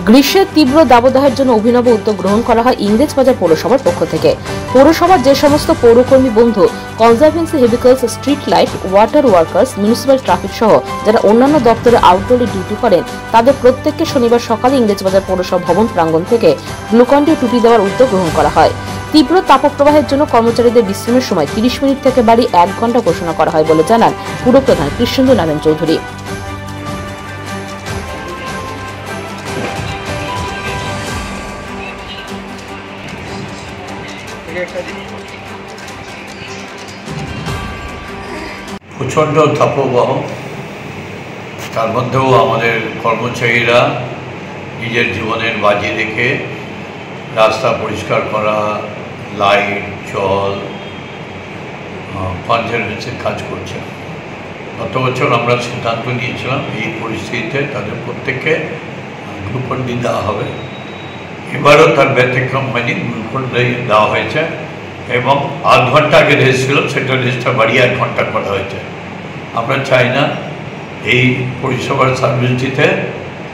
গ্রীষ্মের তীব্র দাবদাহের জন্য অভিনব উদ্যোগ গ্রহণ করা হয় ইংরেজবাজার পৌরসভার পক্ষ থেকে। পৌরসভার যে সমস্ত পৌরকর্মী বন্ধু কনজারভেন্সি হেভিকলস, street light, water workers, municipal traffic সহ যারা অন্যান্য দপ্তরে আউটডোরে ডিউটি করেন তাদের প্রত্যেককে শনিবার সকালে ইংরেজবাজার পৌরসভা ভবন প্রাঙ্গণ থেকে গ্লুকন-ডি টুপি দেওয়ার উদ্যোগ গ্রহণ করা হয়। তীব্র তাপপ্রবাহের জন্য কর্মচারীদের বিশ্রামের সময় 30 মিনিট থেকে বাড়ি 1 ঘন্টা ঘোষণা করা হয় বলে জানান পুরপ্রধান কৃষ্ণেন্দু নারায়ণ চৌধুরী। প্রচণ্ড তাপপ্রবাহ, তার মধ্যেও আমাদের কর্মচারীরা নিজের জীবনের বাজি রেখে রাস্তা পরিষ্কার করা, লাইট, জল, কনজারভেন্সির কাজ করছে। গত বছর আমরা সিদ্ধান্ত নিয়েছিলাম এই পরিস্থিতিতে তাদের প্রত্যেককে গ্লুকন-ডি দেওয়া হবে। এবারও তার ব্যতিক্রম হয়নি, গ্লুকন-ডি দেওয়া হয়েছে এবং 8 ঘন্টা আগে রেস্ট ছিল, সেটা রেস্টটা বাড়িয়ে 1 ঘন্টা করা হয়েছে। আমরা চাই না এই পরিষেবার সার্ভিস দিতে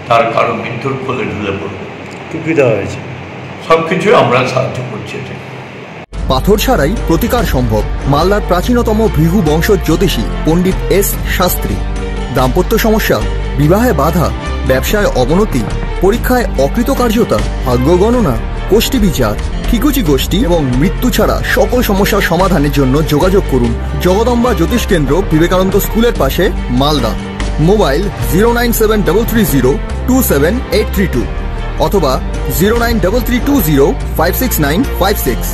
তার কারো মৃত্যুর কোলে ঢুলে পড়বে। টুপি দেওয়া হয়েছে, সব কিছু আমরা সাহায্য করছি। এটা পাথর ছাড়াই প্রতিকার সম্ভব। মালদার প্রাচীনতম ভৃগু বংশ জ্যোতিষী পণ্ডিত এস শাস্ত্রী। দাম্পত্য সমস্যা, বিবাহে বাধা, ব্যবসায় অবনতি, পরীক্ষায় অকৃতকার্যতা, ভাগ্য গণনা, গোষ্ঠী বিচার, ঠিকুচি গোষ্ঠী এবং মৃত্যু ছাড়া সকল সমস্যার সমাধানের জন্য যোগাযোগ করুন জগদম্বা জ্যোতিষ কেন্দ্র, বিবেকানন্দ স্কুলের পাশে, মালদা। মোবাইল 09733027832 অথবা 09332056956।